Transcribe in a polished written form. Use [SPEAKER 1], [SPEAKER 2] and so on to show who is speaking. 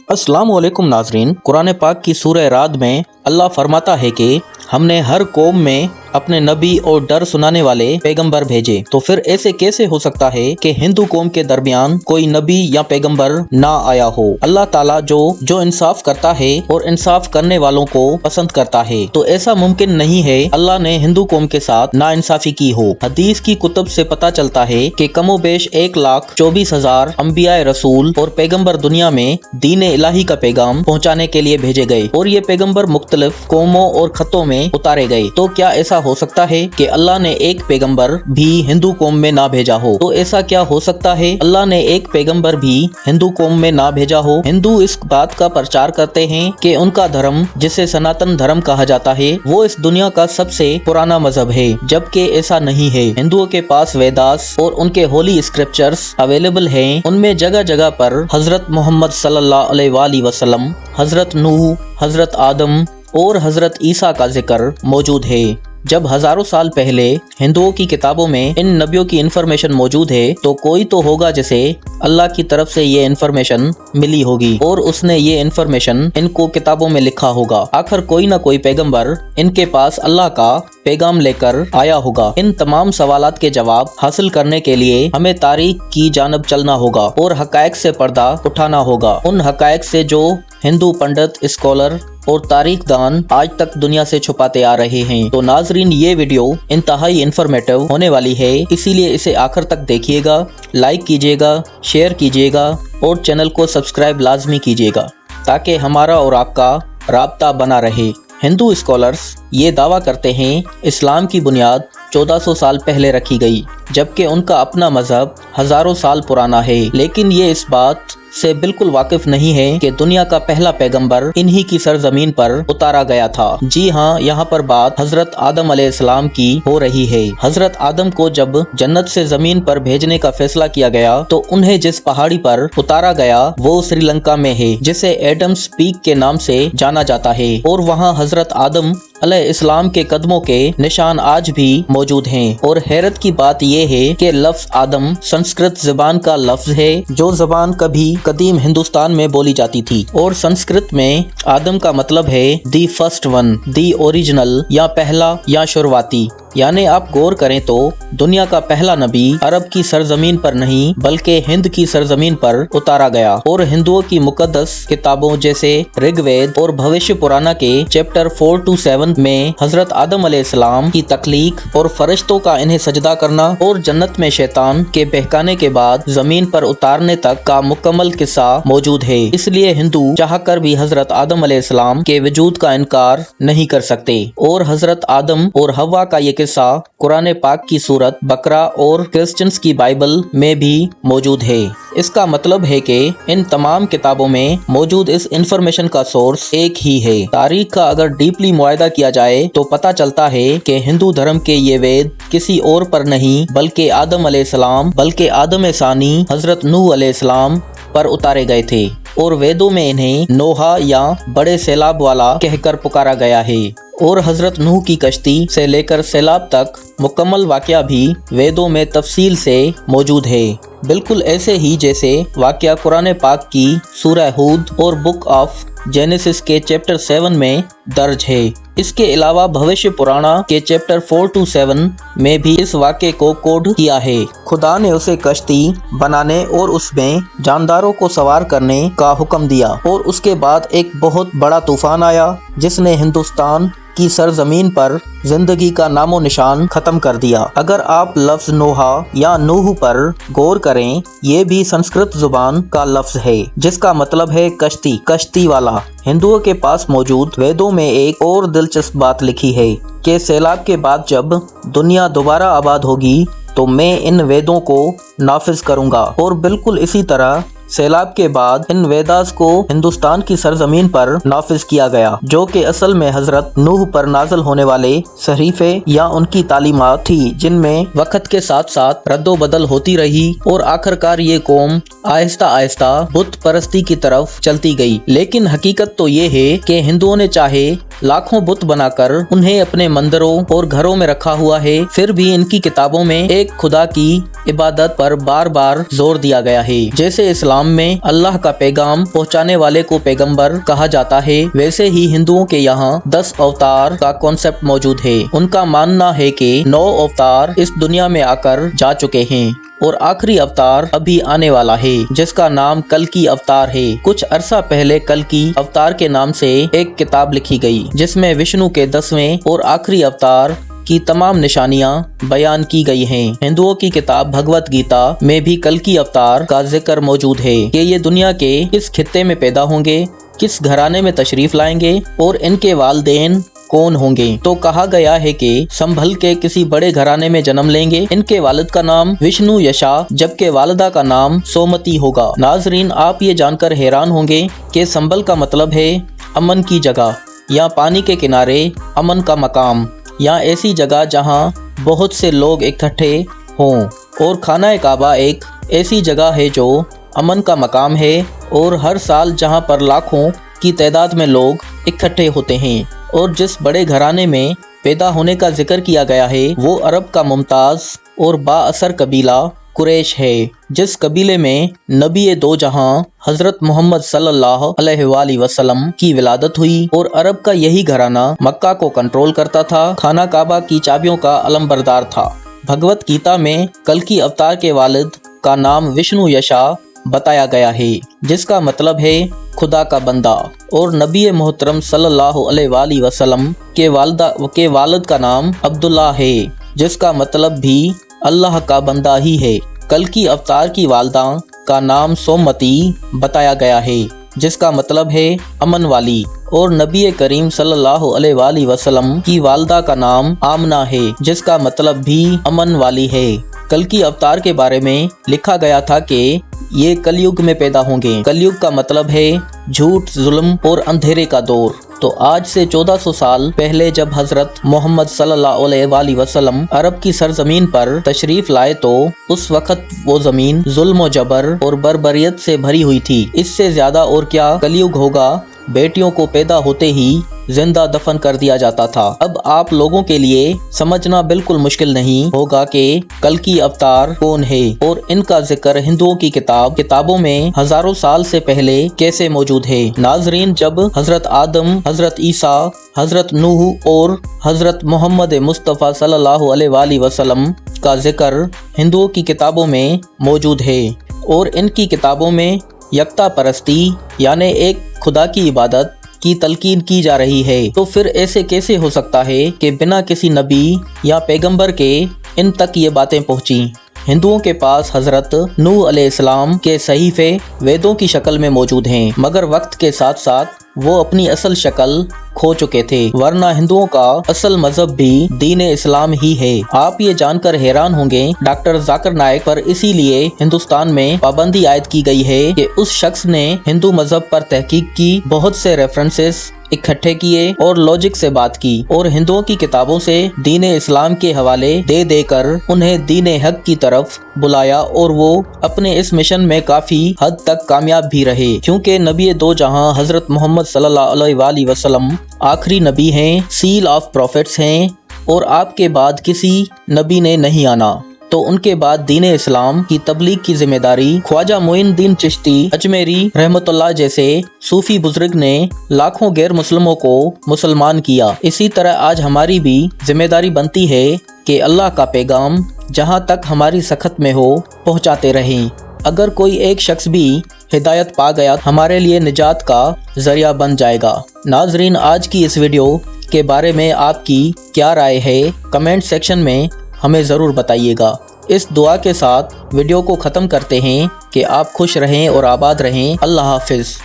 [SPEAKER 1] अस्सलाम वालेकुम नाजरीन। कुरान पाक की सूरह राद में अल्लाह फरमाता है कि हमने हर कौम में अपने नबी और डर सुनाने वाले पैगंबर भेजे। तो फिर ऐसे कैसे हो सकता है कि हिंदू कौम के दरमियान कोई नबी या पैगंबर ना आया हो? अल्लाह ताला जो इंसाफ करता है और इंसाफ करने वालों को पसंद करता है, तो ऐसा मुमकिन नहीं है अल्लाह ने हिंदू कौम के साथ नाइंसाफी की हो। हदीस की कुतुब से पता चलता है कि कमोबेश 1,24,000 अंबिया रसूल और पैगंबर दुनिया में दीन इलाही का पैगाम पहुँचाने के लिए भेजे गए और ये पैगंबर मुख्तलिफ कौमों और खतों में उतारे गए। तो क्या ऐसा हो सकता है कि अल्लाह ने एक पैगंबर भी हिंदू कौम में ना भेजा हो? तो ऐसा क्या हो सकता है अल्लाह ने एक पैगंबर भी हिंदू कौम में ना भेजा हो? हिंदू इस बात का प्रचार करते हैं कि उनका धर्म, जिसे सनातन धर्म कहा जाता है, वो इस दुनिया का सबसे पुराना मजहब है, जबकि ऐसा नहीं है। हिंदुओं के पास वेदास और उनके होली स्क्रिप्चर्स अवेलेबल हैं। उनमें जगह जगह पर हजरत मोहम्मद सल्लल्लाहु अलैहि वसल्लम, हजरत नूह, हजरत आदम और हजरत ईसा का जिक्र मौजूद है। जब हजारों साल पहले हिंदुओं की किताबों में इन नबियों की इन्फॉर्मेशन मौजूद है, तो कोई तो होगा जिसे अल्लाह की तरफ से ये इन्फॉर्मेशन मिली होगी और उसने ये इन्फॉर्मेशन इनको किताबों में लिखा होगा। आखिर कोई ना कोई पैगंबर इनके पास अल्लाह का पैगाम लेकर आया होगा। इन तमाम सवालात के जवाब हासिल करने के लिए हमें तारीख की जानब चलना होगा और हकायक से पर्दा उठाना होगा, उन हकायक से जो हिंदू पंडित, स्कॉलर और तारीखदान आज तक दुनिया से छुपाते आ रहे हैं। तो नाजरीन, ये वीडियो इंतहाई इंफॉर्मेटिव होने वाली है, इसीलिए इसे आखिर तक देखिएगा, लाइक कीजिएगा, शेयर कीजिएगा और चैनल को सब्सक्राइब लाजमी कीजिएगा ताकि हमारा और आपका राब्ता बना रहे। हिंदू स्कॉलर्स ये दावा करते हैं इस्लाम की बुनियाद 1400 साल पहले रखी गई, जबकि उनका अपना मजहब हजारों साल पुराना है। लेकिन ये इस बात से बिल्कुल वाकिफ नहीं है कि दुनिया का पहला पैगंबर इन्हीं की सरजमीन पर उतारा गया था। जी हाँ, यहाँ पर बात हजरत आदम अलैहिस्सलाम की हो रही है। हजरत आदम को जब जन्नत से जमीन पर भेजने का फैसला किया गया, तो उन्हें जिस पहाड़ी पर उतारा गया वो श्रीलंका में है, जिसे एडम्स पीक के नाम से जाना जाता है, और वहाँ हजरत आदम अलैहिस्सलाम के कदमों के निशान आज भी मौजूद हैं। और हैरत की बात यह है कि लफ्ज आदम संस्कृत ज़बान का लफ्ज है, जो ज़बान कभी कदीम हिंदुस्तान में बोली जाती थी, और संस्कृत में आदम का मतलब है the first one, the original, या पहला या शुरुआती। यानी आप गौर करें तो दुनिया का पहला नबी अरब की सरजमीन पर नहीं बल्कि हिंद की सरजमीन पर उतारा गया। और हिंदुओं की मुकद्दस किताबों जैसे ऋग्वेद और भविष्य पुराना के चैप्टर 4 to 7 में हजरत आदम अलैहिस्सलाम की तख्लीक और फरिश्तों का इन्हें सजदा करना और जन्नत में शैतान के बहकाने के बाद जमीन पर उतारने तक का मुकम्मल किस्सा मौजूद है। इसलिए हिंदू चाहकर भी हजरत आदम अलैहिस्सलाम के वजूद का इनकार नहीं कर सकते। और हजरत आदम और हव्वा का ये किस्सा कुरान पाक की सूरत बकरा और क्रिश्चियंस की बाइबल में भी मौजूद है। इसका मतलब है कि इन तमाम किताबों में मौजूद इस इंफॉर्मेशन का सोर्स एक ही है। तारीख का अगर डीपली मुआयदा किया जाए तो पता चलता है कि हिंदू धर्म के ये वेद किसी और पर नहीं बल्कि आदम अलैहिस्सलाम, बल्कि आदम सानी हजरत नूह अलैहिस्सलाम पर उतारे गए थे, और वेदों में इन्हें नोहा या बड़े सैलाब वाला कहकर पुकारा गया है। और हजरत नूह की कश्ती से लेकर सैलाब तक मुकम्मल वाक़या भी वेदों में तफसील से मौजूद है, बिल्कुल ऐसे ही जैसे वाक़या कुरान पाक की सूरह हूद और बुक ऑफ जेनेसिस के चैप्टर 7 में दर्ज है। इसके अलावा भविष्य पुराना के चैप्टर 4 to 7 में भी इस वाक़े को कोड किया है। खुदा ने उसे कश्ती बनाने और उसमें जानदारों को सवार करने का हुक्म दिया, और उसके बाद एक बहुत बड़ा तूफान आया जिसने हिंदुस्तान की सरजमीन पर जिंदगी का नामो निशान खत्म कर दिया। अगर आप लफ्ज नोहा या नूह पर गौर करें, ये भी संस्कृत जुबान का लफ्ज है जिसका मतलब है कश्ती, कश्ती वाला। हिंदुओं के पास मौजूद वेदों में एक और दिलचस्प बात लिखी है कि सैलाब के बाद जब दुनिया दोबारा आबाद होगी तो मैं इन वेदों को नाफिज करूंगा। और बिल्कुल इसी तरह सैलाब के बाद इन वेदास को हिंदुस्तान की सरजमीन पर नाफिज किया गया, जो कि असल में हजरत नूह पर नाजल होने वाले सहीफे या उनकी तालीमात थी, जिनमें वक्त के साथ साथ रद्दो बदल होती रही और आखिरकार ये कौम आहिस्ता आहिस्ता बुत परस्ती की तरफ चलती गई। लेकिन हकीकत तो ये है कि हिंदुओं ने चाहे लाखों बुत बनाकर उन्हें अपने मंदिरों और घरों में रखा हुआ है। फिर भी इनकी किताबों में एक खुदा की इबादत पर बार बार जोर दिया गया है। जैसे इस्लाम में अल्लाह का पैगाम पहुंचाने वाले को पैगंबर कहा जाता है, वैसे ही हिंदुओं के यहाँ 10 अवतार का कॉन्सेप्ट मौजूद है। उनका मानना है कि 9 अवतार इस दुनिया में आकर जा चुके हैं और आखिरी अवतार अभी आने वाला है, जिसका नाम कल्कि अवतार है। कुछ अरसा पहले कल्कि अवतार के नाम से एक किताब लिखी गई, जिसमें विष्णु के 10वें और आखिरी अवतार की तमाम निशानियां बयान की गई हैं। हिंदुओं की किताब भगवत गीता में भी कल्कि अवतार का जिक्र मौजूद है कि ये दुनिया के किस खित्ते में पैदा होंगे, किस घराने में तशरीफ लाएंगे और इनके वालिदैन कौन होंगे। तो कहा गया है कि संभल के किसी बड़े घराने में जन्म लेंगे। इनके वालिद का नाम विष्णु यशा जबकि वालिदा का नाम सोमती होगा। नाजरीन, आप ये जानकर हैरान होंगे कि संभल का मतलब है अमन की जगह या पानी के किनारे अमन का मकाम या ऐसी जगह जहां बहुत से लोग इकट्ठे हों, और खाना काबा एक ऐसी जगह है जो अमन का मकाम है और हर साल जहां पर लाखों की तादाद में लोग इकट्ठे होते हैं। और जिस बड़े घराने में पैदा होने का जिक्र किया गया है वो अरब का मुमताज़ और बाअसर कबीला कुरैश है, जिस कबीले में नबी दो जहां हजरत मोहम्मद सल्लल्लाहु अलैहि वसल्लम की विलादत हुई। और अरब का यही घराना मक्का को कंट्रोल करता था, खाना काबा की चाबियों का अलमबरदार था। भगवत गीता में कल्कि अवतार के वालिद का नाम विष्णु यशा बताया गया है, जिसका मतलब है खुदा का बंदा। और नबी मोहतरम सल्लल्लाहु अलैहि वसल्लम के वालिद का नाम अब्दुल्ला है, जिसका मतलब भी अल्लाह का बंदा ही है। कल्कि अवतार की वालदा का नाम सोमती बताया गया है, जिसका मतलब है अमन वाली। और नबी करीम सल्लल्लाहु अलैहि वसल्लम की वालदा का नाम आमना है, जिसका मतलब भी अमन वाली है। कल्कि अवतार के बारे में लिखा गया था कि ये कलयुग में पैदा होंगे। कलयुग का मतलब है झूठ, जुल्म और अंधेरे का दौर। तो आज से 1400 साल पहले जब हजरत मोहम्मद सल्लल्लाहु अलैहि वसल्लम अरब की सरजमीन पर तशरीफ लाए तो उस वक्त वो जमीन जुल्म और जबर और बर्बरियत से भरी हुई थी। इससे ज्यादा और क्या कलयुग होगा। बेटियों को पैदा होते ही जिंदा दफन कर दिया जाता था। अब आप लोगों के लिए समझना बिल्कुल मुश्किल नहीं होगा कि कल्कि अवतार कौन है और इनका जिक्र हिंदुओं की किताबों में हजारों साल से पहले कैसे मौजूद है। नाजरीन, जब हजरत आदम, हजरत ईसा, हजरत नूह और हजरत मोहम्मद मुस्तफ़ा सल्लल्लाहु अलैहि वसल्लम का जिक्र हिंदुओं की किताबों में मौजूद है और इनकी किताबों में यकता परस्ती यानी एक खुदा की इबादत की तलकीन की जा रही है, तो फिर ऐसे कैसे हो सकता है कि बिना किसी नबी या पैगंबर के इन तक ये बातें पहुंची। हिंदुओं के पास हजरत नूह अलैहिस्सलाम के सहीफे वेदों की शक्ल में मौजूद हैं, मगर वक्त के साथ साथ वो अपनी असल शक्ल खो चुके थे, वरना हिंदुओं का असल मजहब भी दीन इस्लाम ही है। आप ये जानकर हैरान होंगे डॉक्टर जाकिर नाइक पर इसीलिए हिंदुस्तान में पाबंदी आयद की गई है कि उस शख्स ने हिंदू मजहब पर तहकीक की, बहुत से रेफरेंसेस इकट्ठे किए और लॉजिक से बात की और हिंदुओं की किताबों से दीन इस्लाम के हवाले दे देकर उन्हें दीन हक की तरफ बुलाया और वो अपने इस मिशन में काफी हद तक कामयाब भी रहे, क्योंकि नबी दो जहां हजरत मोहम्मद सल्लल्लाहु अलैहि वसल्लम आखिरी नबी हैं, सील ऑफ प्रॉफिट्स हैं और आपके बाद किसी नबी ने नहीं आना। तो उनके बाद दीन इस्लाम की तबलीग की जिम्मेदारी ख्वाजा मोइनुद्दीन चिश्ती अजमेरी रहमतुल्लाह जैसे सूफी बुजुर्ग ने लाखों गैर मुस्लिमों को मुसलमान किया। इसी तरह आज हमारी भी जिम्मेदारी बनती है कि अल्लाह का पैगाम जहां तक हमारी सखत में हो पहुंचाते रहें। अगर कोई एक शख्स भी हिदायत पा गया हमारे लिए निजात का जरिया बन जाएगा। नाजरीन, आज की इस वीडियो के बारे में आपकी क्या राय है कमेंट सेक्शन में हमें ज़रूर बताइएगा। इस दुआ के साथ वीडियो को ख़त्म करते हैं कि आप खुश रहें और आबाद रहें। अल्लाह हाफिज़।